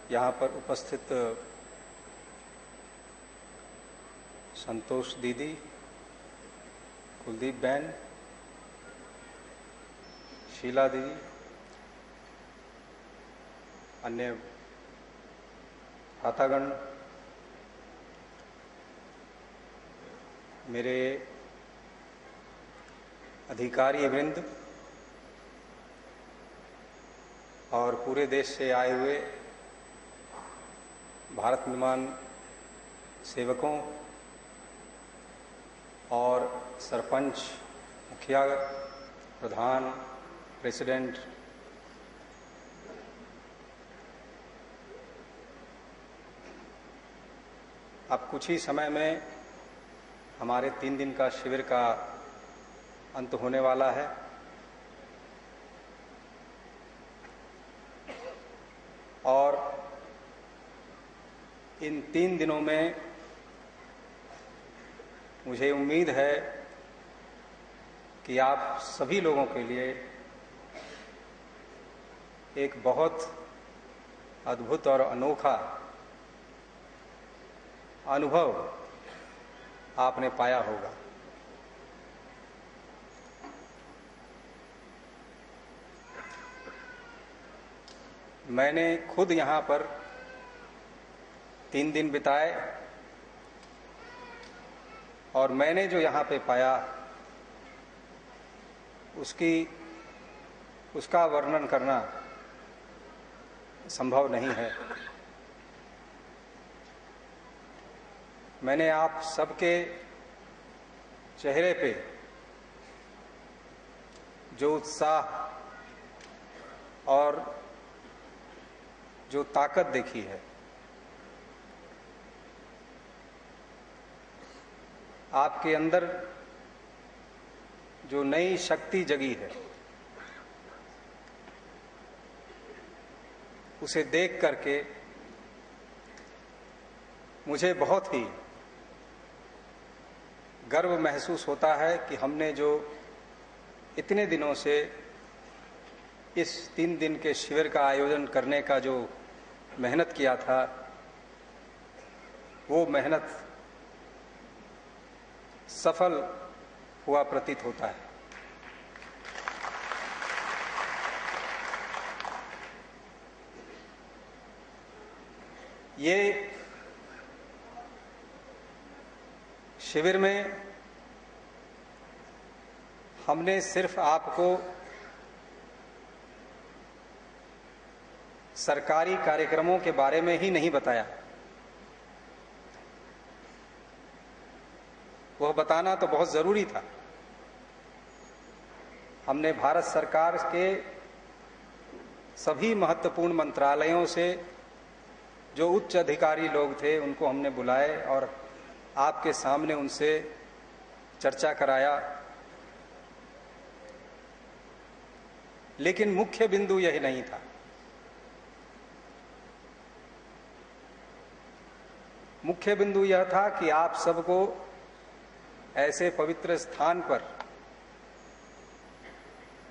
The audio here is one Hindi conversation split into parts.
यहाँ पर उपस्थित संतोष दीदी, कुलदीप बहन, शीला दीदी, अन्य भ्रातागण, मेरे अधिकारी वृंद और पूरे देश से आए हुए भारत निर्माण सेवकों और सरपंच, मुखिया, प्रधान, प्रेसिडेंट, अब कुछ ही समय में हमारे 3 दिन का शिविर का अंत होने वाला है। और इन 3 दिनों में मुझे उम्मीद है कि आप सभी लोगों के लिए एक बहुत अद्भुत और अनोखा अनुभव आपने पाया होगा। मैंने खुद यहाँ पर 3 दिन बिताए और मैंने जो यहाँ पे पाया उसका वर्णन करना संभव नहीं है। मैंने आप सबके चेहरे पे जो उत्साह और जो ताकत देखी है, आपके अंदर जो नई शक्ति जगी है, उसे देख करके मुझे बहुत ही गर्व महसूस होता है कि हमने जो इतने दिनों से इस 3 दिन के शिविर का आयोजन करने का जो मेहनत किया था, वो मेहनत सफल हुआ प्रतीत होता है। ये शिविर में हमने सिर्फ आपको सरकारी कार्यक्रमों के बारे में ही नहीं बताया, वह बताना तो बहुत जरूरी था। हमने भारत सरकार के सभी महत्वपूर्ण मंत्रालयों से जो उच्च अधिकारी लोग थे उनको हमने बुलाए और आपके सामने उनसे चर्चा कराया। लेकिन मुख्य बिंदु यही नहीं था। मुख्य बिंदु यह था कि आप सबको ऐसे पवित्र स्थान पर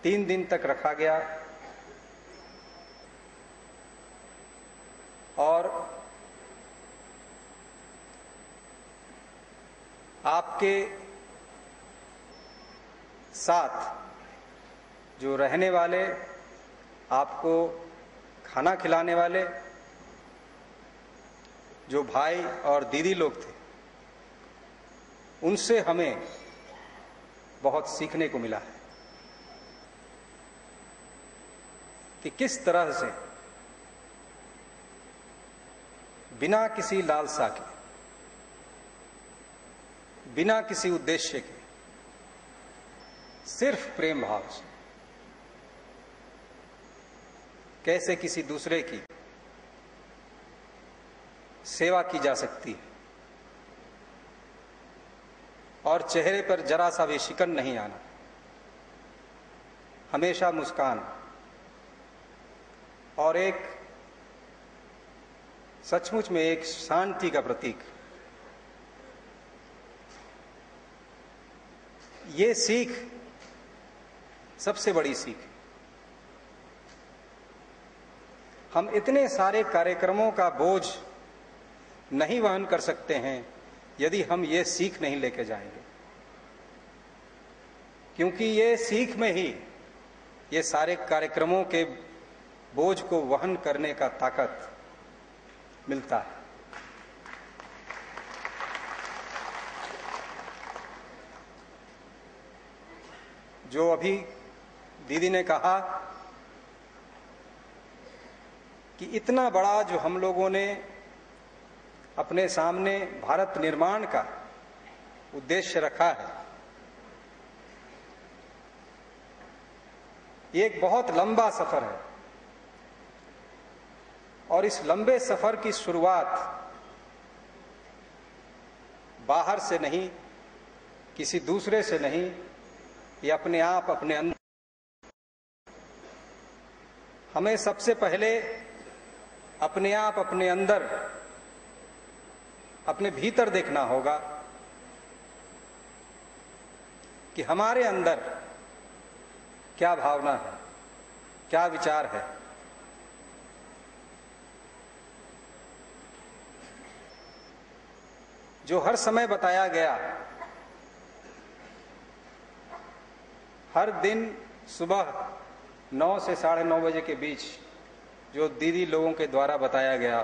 3 दिन तक रखा गया और आपके साथ जो रहने वाले, आपको खाना खिलाने वाले जो भाई और दीदी लोग थे, उनसे हमें बहुत सीखने को मिला है कि किस तरह से बिना किसी लालसा के, बिना किसी उद्देश्य के, सिर्फ प्रेम भाव से कैसे किसी दूसरे की सेवा की जा सकती है और चेहरे पर जरा सा भी शिकन नहीं आना, हमेशा मुस्कान और एक सचमुच में एक शांति का प्रतीक। ये सीख सबसे बड़ी सीख। हम इतने सारे कार्यक्रमों का बोझ नहीं वहन कर सकते हैं यदि हम ये सीख नहीं लेके जाएंगे, क्योंकि ये सीख में ही ये सारे कार्यक्रमों के बोझ को वहन करने का ताकत मिलता है। जो अभी दीदी ने कहा कि इतना बड़ा जो हम लोगों ने अपने सामने भारत निर्माण का उद्देश्य रखा है, ये एक बहुत लंबा सफर है और इस लंबे सफर की शुरुआत बाहर से नहीं, किसी दूसरे से नहीं, ये अपने आप अपने अंदर। हमें सबसे पहले अपने आप अपने अंदर, अपने भीतर देखना होगा कि हमारे अंदर क्या भावना है, क्या विचार है। जो हर समय बताया गया, हर दिन सुबह 9 से 9:30 बजे के बीच जो दीदी लोगों के द्वारा बताया गया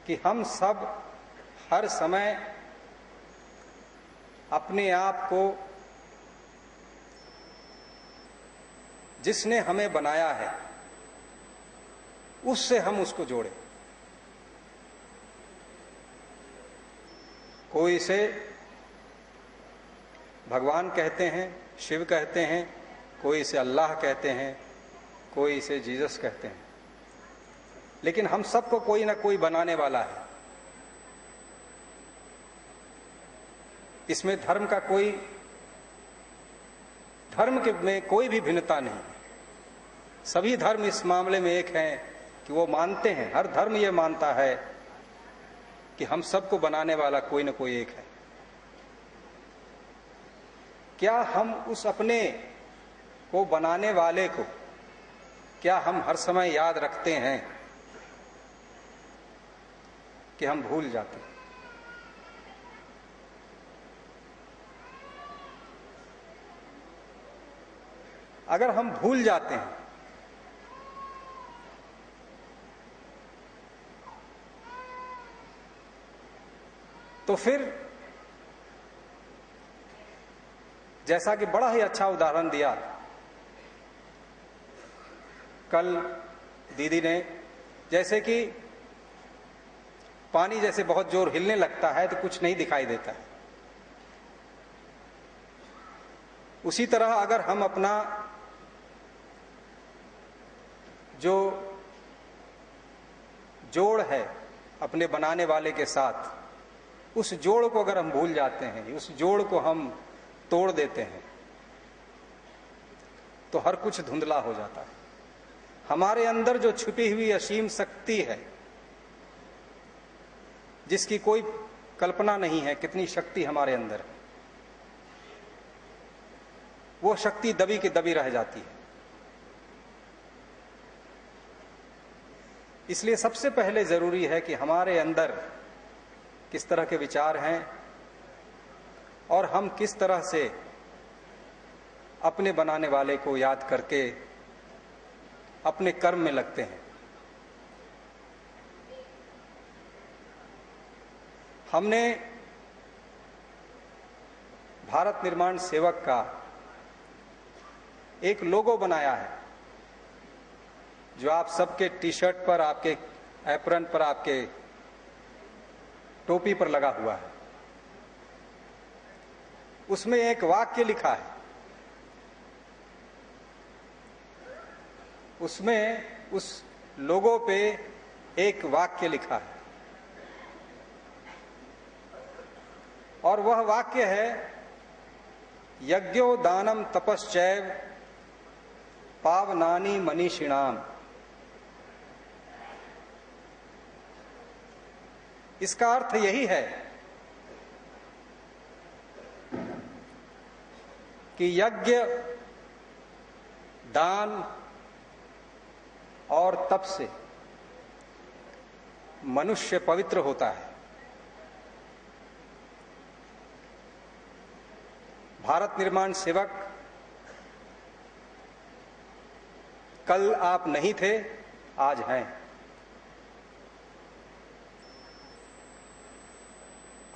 कि हम सब हर समय अपने आप को जिसने हमें बनाया है उससे हम उसको जोड़ें। कोई इसे भगवान कहते हैं, शिव कहते हैं, कोई इसे अल्लाह कहते हैं, कोई इसे जीसस कहते हैं, लेकिन हम सबको कोई ना कोई बनाने वाला है। इसमें धर्म में कोई भी भिन्नता नहीं है। सभी धर्म इस मामले में एक हैं कि वो मानते हैं, हर धर्म ये मानता है कि हम सबको बनाने वाला कोई ना कोई एक है। क्या हम उस अपने को बनाने वाले को क्या हम हर समय याद रखते हैं कि हम भूल जाते हैं? अगर हम भूल जाते हैं तो फिर जैसा कि बड़ा ही अच्छा उदाहरण दिया कल दीदी ने, जैसे कि पानी जैसे बहुत जोर हिलने लगता है तो कुछ नहीं दिखाई देता है, उसी तरह अगर हम अपना जो जोड़ है अपने बनाने वाले के साथ, उस जोड़ को अगर हम भूल जाते हैं, उस जोड़ को हम तोड़ देते हैं, तो हर कुछ धुंधला हो जाता है। हमारे अंदर जो छुपी हुई असीम शक्ति है, जिसकी कोई कल्पना नहीं है, कितनी शक्ति हमारे अंदर है, वो शक्ति दबी की दबी रह जाती है। इसलिए सबसे पहले जरूरी है कि हमारे अंदर किस तरह के विचार हैं और हम किस तरह से अपने बनाने वाले को याद करके अपने कर्म में लगते हैं। हमने भारत निर्माण सेवक का एक लोगो बनाया है, जो आप सबके टी शर्ट पर, आपके एप्रन पर, आपके टोपी पर लगा हुआ है। उसमें एक वाक्य लिखा है, उसमें उस लोगो पे एक वाक्य लिखा है और वह वाक्य है, यज्ञो दानम तपश्चैव पावनानि मनीषिणाम। इसका अर्थ यही है कि यज्ञ, दान और तप से मनुष्य पवित्र होता है। भारत निर्माण सेवक कल आप नहीं थे, आज हैं।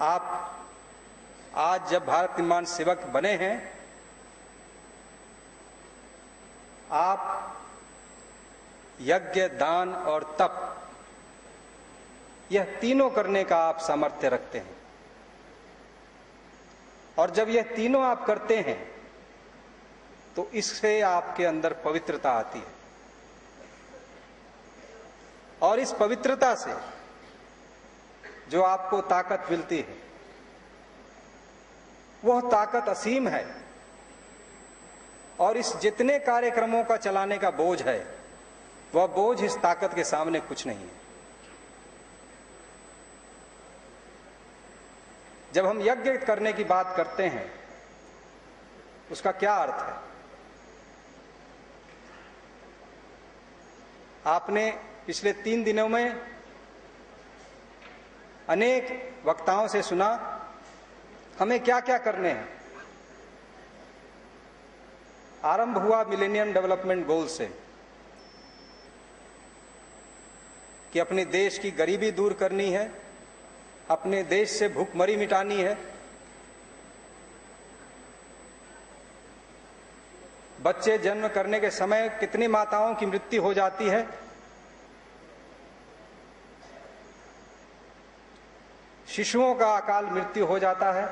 आप आज जब भारत निर्माण सेवक बने हैं, आप यज्ञ, दान और तप, यह तीनों करने का आप सामर्थ्य रखते हैं। और जब यह तीनों आप करते हैं तो इससे आपके अंदर पवित्रता आती है, और इस पवित्रता से जो आपको ताकत मिलती है वह ताकत असीम है, और इस जितने कार्यक्रमों का चलाने का बोझ है वह बोझ इस ताकत के सामने कुछ नहीं है। जब हम यज्ञ करने की बात करते हैं उसका क्या अर्थ है? आपने पिछले 3 दिनों में अनेक वक्ताओं से सुना हमें क्या क्या करने हैं। आरंभ हुआ मिलेनियम डेवलपमेंट गोल से कि अपने देश की गरीबी दूर करनी है, अपने देश से भूखमरी मिटानी है, बच्चे जन्म करने के समय कितनी माताओं की मृत्यु हो जाती है, शिशुओं का अकाल मृत्यु हो जाता है,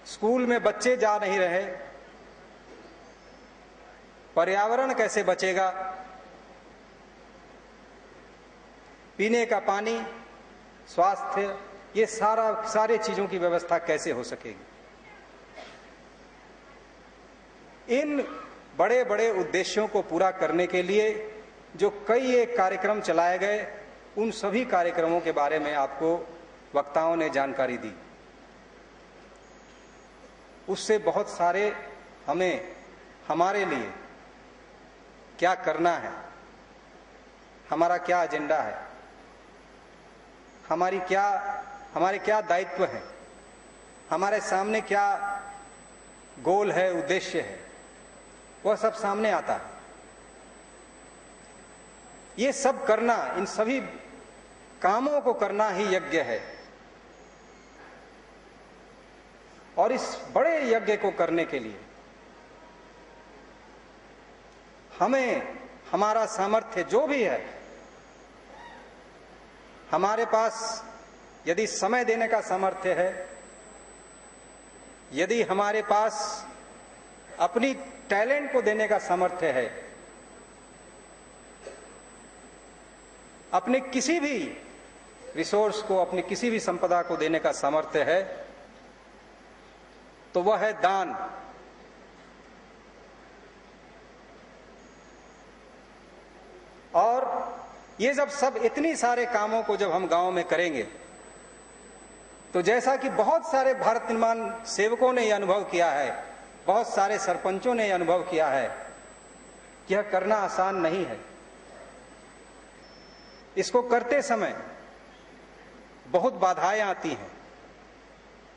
स्कूल में बच्चे जा नहीं रहे, पर्यावरण कैसे बचेगा, पीने का पानी, स्वास्थ्य, ये सारे चीजों की व्यवस्था कैसे हो सकेगी। इन बड़े बड़े उद्देश्यों को पूरा करने के लिए जो कई एक कार्यक्रम चलाए गए, उन सभी कार्यक्रमों के बारे में आपको वक्ताओं ने जानकारी दी। उससे बहुत सारे हमें हमारे लिए क्या करना है, हमारा क्या एजेंडा है, हमारे क्या दायित्व है, हमारे सामने क्या गोल है, उद्देश्य है, वह सब सामने आता है। ये सब करना, इन सभी कामों को करना ही यज्ञ है। और इस बड़े यज्ञ को करने के लिए हमें हमारा सामर्थ्य जो भी है, हमारे पास यदि समय देने का सामर्थ्य है, यदि हमारे पास अपनी टैलेंट को देने का सामर्थ्य है, अपने किसी भी रिसोर्स को, अपनी किसी भी संपदा को देने का सामर्थ्य है, तो वह है दान। और ये जब सब इतनी सारे कामों को जब हम गांव में करेंगे, तो जैसा कि बहुत सारे भारत निर्माण सेवकों ने यह अनुभव किया है, बहुत सारे सरपंचों ने यह अनुभव किया है, यह करना आसान नहीं है। इसको करते समय बहुत बाधाएं आती हैं,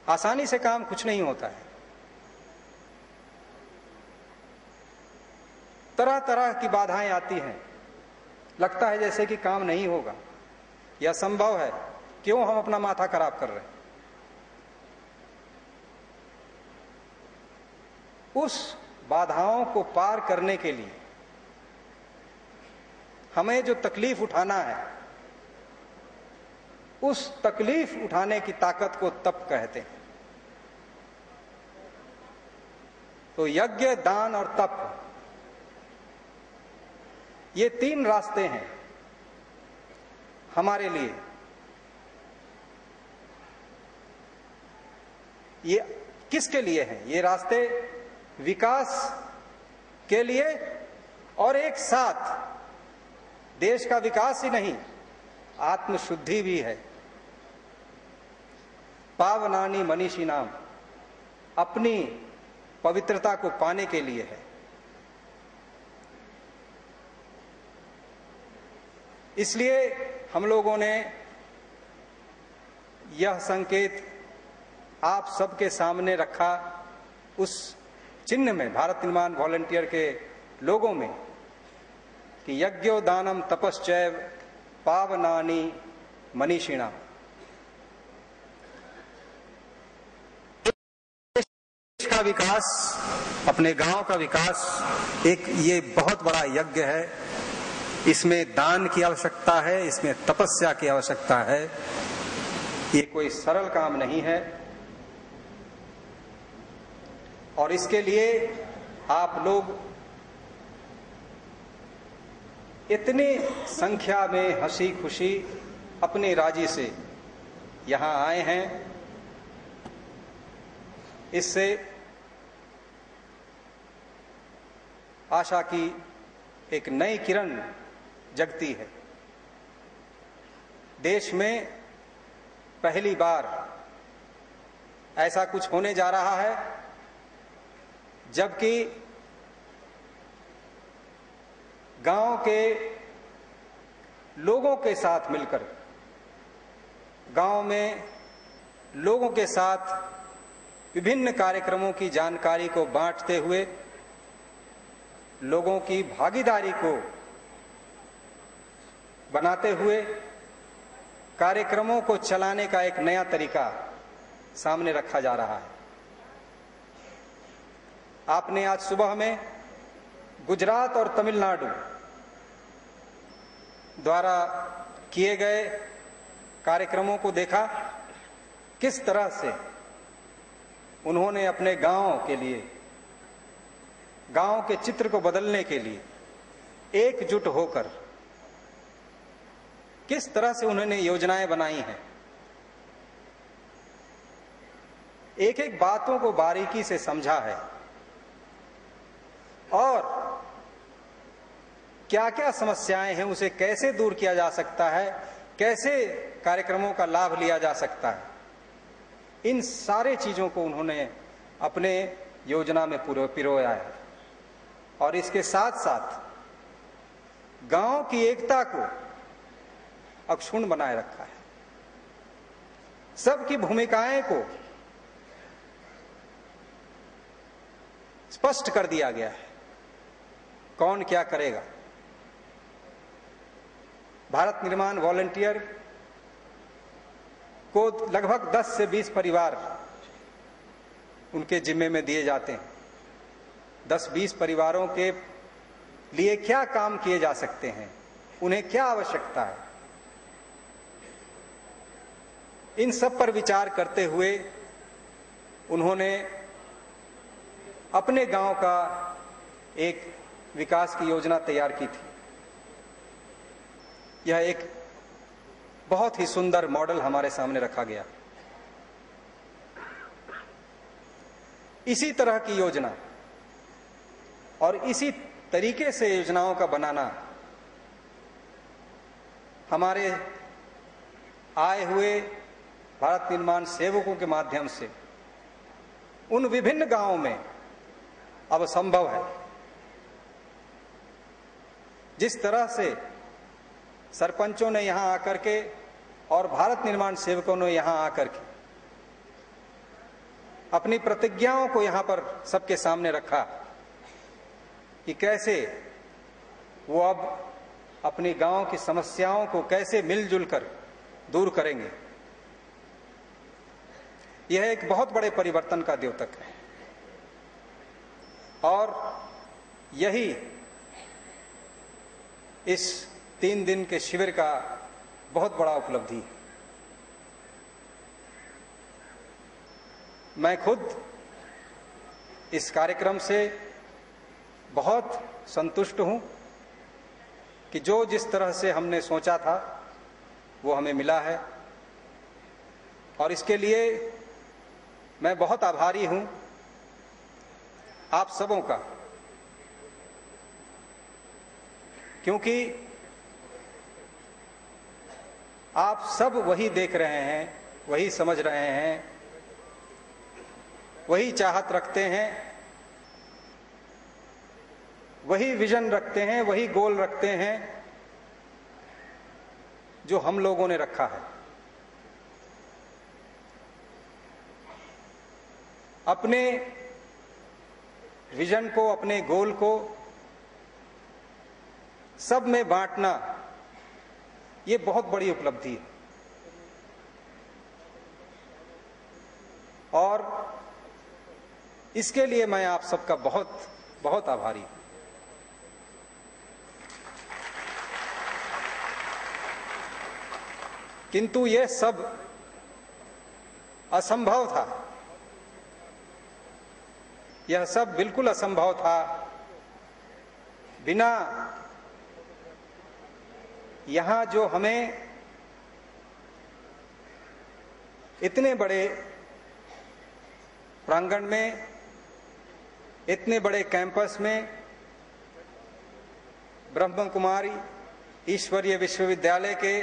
आसानी से काम कुछ नहीं होता है। तरह तरह की बाधाएं आती हैं, लगता है जैसे कि काम नहीं होगा, यह असंभव है, क्यों हम अपना माथा खराब कर रहे हैं। उस बाधाओं को पार करने के लिए हमें जो तकलीफ उठाना है, उस तकलीफ उठाने की ताकत को तप कहते हैं। तो यज्ञ, दान और तप, ये 3 रास्ते हैं हमारे लिए। ये किसके लिए हैं? ये रास्ते विकास के लिए, और एक साथ देश का विकास ही नहीं, आत्मशुद्धि भी है। पावनानी मनीषी नाम, अपनी पवित्रता को पाने के लिए है। इसलिए हम लोगों ने यह संकेत आप सबके सामने रखा, उस चिन्ह में, भारत निर्माण वॉलंटियर के लोगों में, कि यज्ञो दानम तपश्चैव पावनानि मनीषिणा। देश का विकास, अपने गांव का विकास एक ये बहुत बड़ा यज्ञ है। इसमें दान की आवश्यकता है, इसमें तपस्या की आवश्यकता है। ये कोई सरल काम नहीं है और इसके लिए आप लोग इतनी संख्या में हंसी खुशी अपनी राजी से यहां आए हैं, इससे आशा की एक नई किरण जगती है। देश में पहली बार ऐसा कुछ होने जा रहा है जबकि गांव के लोगों के साथ मिलकर, गांव में लोगों के साथ विभिन्न कार्यक्रमों की जानकारी को बांटते हुए लोगों की भागीदारी को बनाते हुए कार्यक्रमों को चलाने का एक नया तरीका सामने रखा जा रहा है। आपने आज सुबह में गुजरात और तमिलनाडु द्वारा किए गए कार्यक्रमों को देखा, किस तरह से उन्होंने अपने गांव के लिए, गांव के चित्र को बदलने के लिए एकजुट होकर किस तरह से उन्होंने योजनाएं बनाई हैं। एक एक बातों को बारीकी से समझा है और क्या क्या समस्याएं हैं उसे कैसे दूर किया जा सकता है, कैसे कार्यक्रमों का लाभ लिया जा सकता है, इन सारे चीजों को उन्होंने अपने योजना में पिरोया है। और इसके साथ साथ गांव की एकता को अक्षुण्ण बनाए रखा है। सबकी भूमिकाएं को स्पष्ट कर दिया गया है, कौन क्या करेगा। भारत निर्माण वॉलंटियर को लगभग 10 से 20 परिवार उनके जिम्मे में दिए जाते हैं। 10-20 परिवारों के लिए क्या काम किए जा सकते हैं, उन्हें क्या आवश्यकता है, इन सब पर विचार करते हुए उन्होंने अपने गांव का एक विकास की योजना तैयार की थी। यह एक बहुत ही सुंदर मॉडल हमारे सामने रखा गया। इसी तरह की योजना और इसी तरीके से योजनाओं का बनाना हमारे आए हुए भारत निर्माण सेवकों के माध्यम से उन विभिन्न गांवों में अब संभव है। जिस तरह से सरपंचों ने यहां आकर के और भारत निर्माण सेवकों ने यहां आकर के अपनी प्रतिज्ञाओं को यहां पर सबके सामने रखा कि कैसे वो अब अपनी गांव की समस्याओं को कैसे मिलजुल कर दूर करेंगे, यह एक बहुत बड़े परिवर्तन का द्योतक है। और यही इस 3 दिन के शिविर का बहुत बड़ा उपलब्धि है। मैं खुद इस कार्यक्रम से बहुत संतुष्ट हूं कि जो जिस तरह से हमने सोचा था वो हमें मिला है और इसके लिए मैं बहुत आभारी हूं आप सबों का, क्योंकि आप सब वही देख रहे हैं, वही समझ रहे हैं, वही चाहत रखते हैं, वही विजन रखते हैं, वही गोल रखते हैं जो हम लोगों ने रखा है। अपने विजन को, अपने गोल को सब में बांटना, ये बहुत बड़ी उपलब्धि है। और इसके लिए मैं आप सबका बहुत बहुत आभारी हूं। किंतु यह सब असंभव था, यह सब बिल्कुल असंभव था बिना यहां जो हमें इतने बड़े प्रांगण में, इतने बड़े कैंपस में ब्रह्म कुमारी ईश्वरीय विश्वविद्यालय के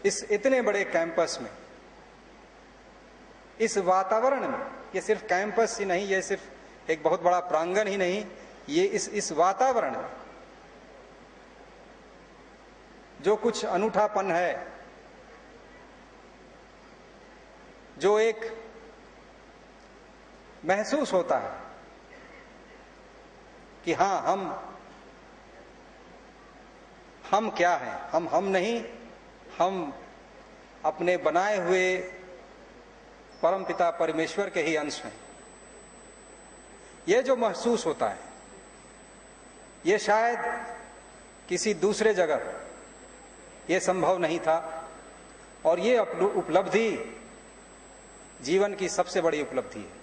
इस इतने बड़े कैंपस में, इस वातावरण में, ये सिर्फ कैंपस ही नहीं, ये सिर्फ एक बहुत बड़ा प्रांगण ही नहीं, ये इस वातावरण में जो कुछ अनूठापन है, जो एक महसूस होता है कि हां, हम क्या हैं, हम नहीं, हम अपने बनाए हुए परमपिता परमेश्वर के ही अंश हैं। यह जो महसूस होता है, यह शायद किसी दूसरे जगह यह संभव नहीं था। और ये उपलब्धि जीवन की सबसे बड़ी उपलब्धि है।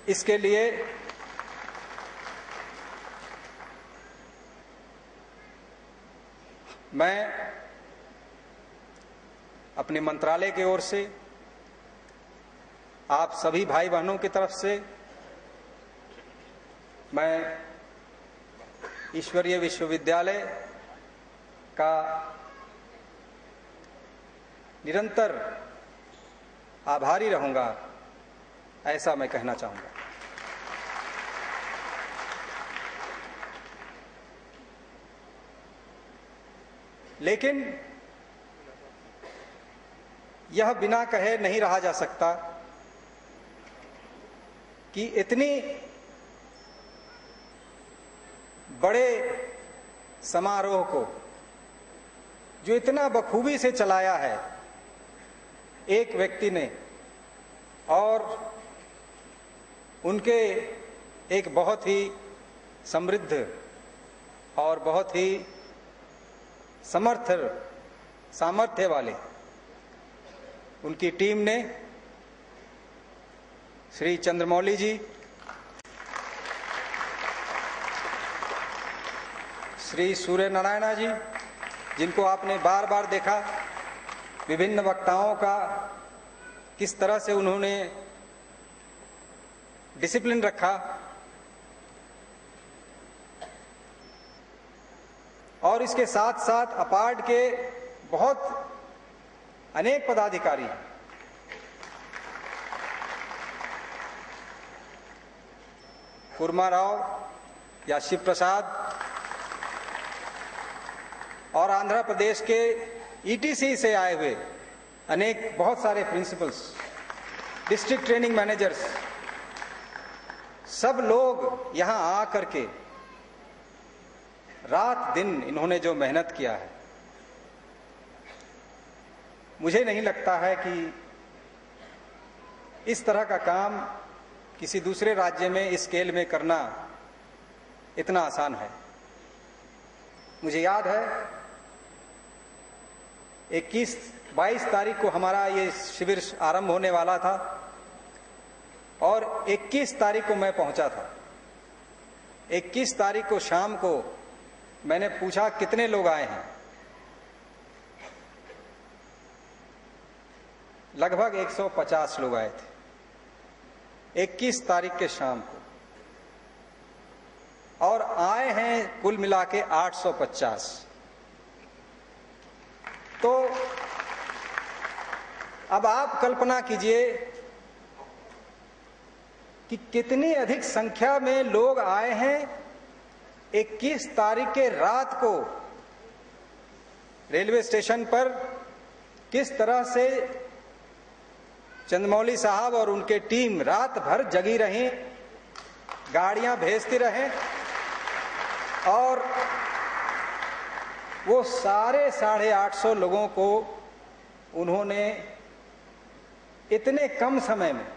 इसके लिए मैं अपने मंत्रालय की ओर से, आप सभी भाई बहनों की तरफ से, मैं ईश्वरीय विश्वविद्यालय का निरंतर आभारी रहूंगा, ऐसा मैं कहना चाहूंगा। लेकिन यह बिना कहे नहीं रहा जा सकता कि इतनी बड़े समारोह को जो इतना बखूबी से चलाया है एक व्यक्ति ने, और उनके एक बहुत ही समृद्ध और बहुत ही सामर्थ्य वाले उनकी टीम ने, श्री चंद्रमौली जी, श्री सूर्य नारायणा जी, जिनको आपने बार बार देखा, विभिन्न वक्ताओं का किस तरह से उन्होंने डिसिप्लिन रखा, और इसके साथ साथ अपार्ड के बहुत अनेक पदाधिकारी, कुर्मा राव या शिव प्रसाद, और आंध्र प्रदेश के ईटीसी से आए हुए अनेक बहुत सारे प्रिंसिपल्स, डिस्ट्रिक्ट ट्रेनिंग मैनेजर्स, सब लोग यहां आकर के रात दिन इन्होंने जो मेहनत किया है, मुझे नहीं लगता है कि इस तरह का काम किसी दूसरे राज्य में इस स्केल में करना इतना आसान है। मुझे याद है 22 तारीख को हमारा ये शिविर आरंभ होने वाला था, और 21 तारीख को मैं पहुंचा था। 21 तारीख को शाम को मैंने पूछा कितने लोग आए हैं, लगभग 150 लोग आए थे 21 तारीख के शाम को, और आए हैं कुल मिला के 850। तो अब आप कल्पना कीजिए कि कितनी अधिक संख्या में लोग आए हैं 21 तारीख के रात को रेलवे स्टेशन पर किस तरह से चंद्रमौली साहब और उनके टीम रात भर जगी रही, गाड़ियां भेजती रहे और वो सारे 850 लोगों को उन्होंने इतने कम समय में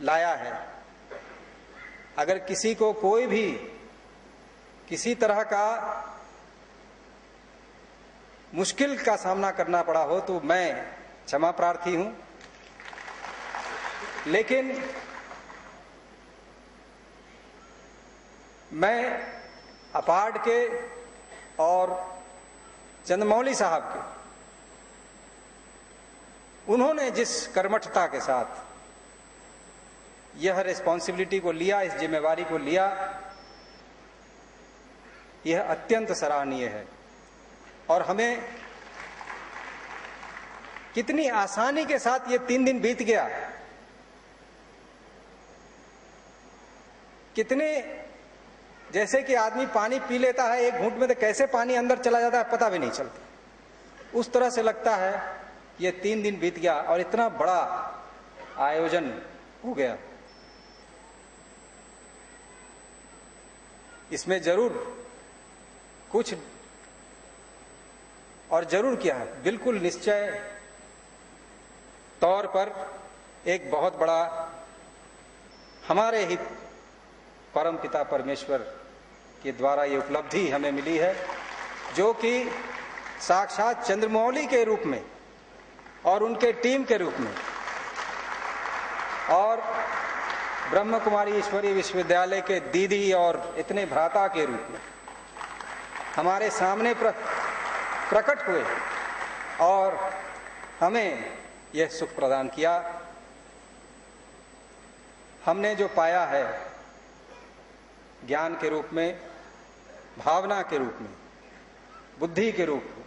लाया है। अगर किसी को कोई भी किसी तरह का मुश्किल का सामना करना पड़ा हो तो मैं क्षमा प्रार्थी हूं, लेकिन मैं अपार्ड के और चंद्रमौली साहब के उन्होंने जिस कर्मठता के साथ यह रिस्पॉन्सिबिलिटी को लिया, इस जिम्मेवारी को लिया, यह अत्यंत सराहनीय है। और हमें कितनी आसानी के साथ ये 3 दिन बीत गया, कितने जैसे कि आदमी पानी पी लेता है एक घूंट में तो कैसे पानी अंदर चला जाता है पता भी नहीं चलता, उस तरह से लगता है ये 3 दिन बीत गया और इतना बड़ा आयोजन हो गया। इसमें जरूर कुछ और जरूर किया है, बिल्कुल निश्चय तौर पर एक बहुत बड़ा हमारे ही परम पिता परमेश्वर के द्वारा ये उपलब्धि हमें मिली है, जो कि साक्षात चंद्रमौली के रूप में और उनके टीम के रूप में और ब्रह्म कुमारी ईश्वरीय विश्वविद्यालय के दीदी और इतने भ्राता के रूप में हमारे सामने प्रकट हुए और हमें यह सुख प्रदान किया। हमने जो पाया है ज्ञान के रूप में, भावना के रूप में, बुद्धि के रूप में,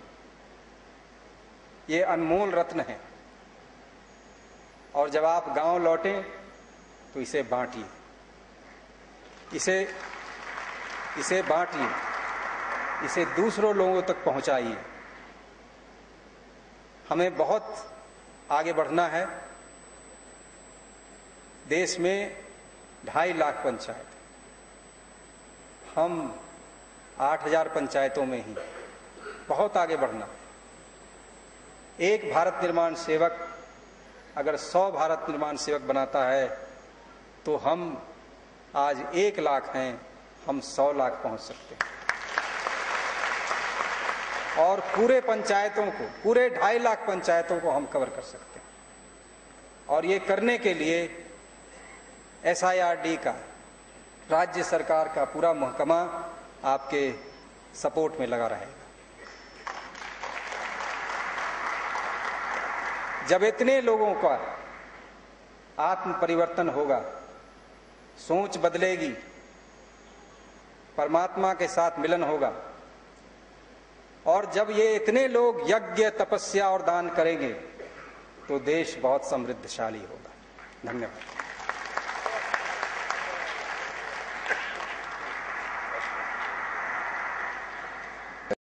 ये अनमोल रत्न है। और जब आप गांव लौटें तो इसे बांटिए, इसे बांटिए, इसे दूसरों लोगों तक पहुंचाइए। हमें बहुत आगे बढ़ना है। देश में 2.5 लाख पंचायत, हम 8,000 पंचायतों में ही बहुत आगे बढ़ना। एक भारत निर्माण सेवक अगर 100 भारत निर्माण सेवक बनाता है तो हम आज 1 लाख हैं, हम 100 लाख पहुंच सकते हैं और पूरे पंचायतों को, पूरे 2.5 लाख पंचायतों को हम कवर कर सकते हैं। और ये करने के लिए SIRD का, राज्य सरकार का पूरा महकमा आपके सपोर्ट में लगा रहेगा। जब इतने लोगों का आत्म परिवर्तन होगा, सोच बदलेगी, परमात्मा के साथ मिलन होगा और जब ये इतने लोग यज्ञ, तपस्या और दान करेंगे तो देश बहुत समृद्धशाली होगा। धन्यवाद।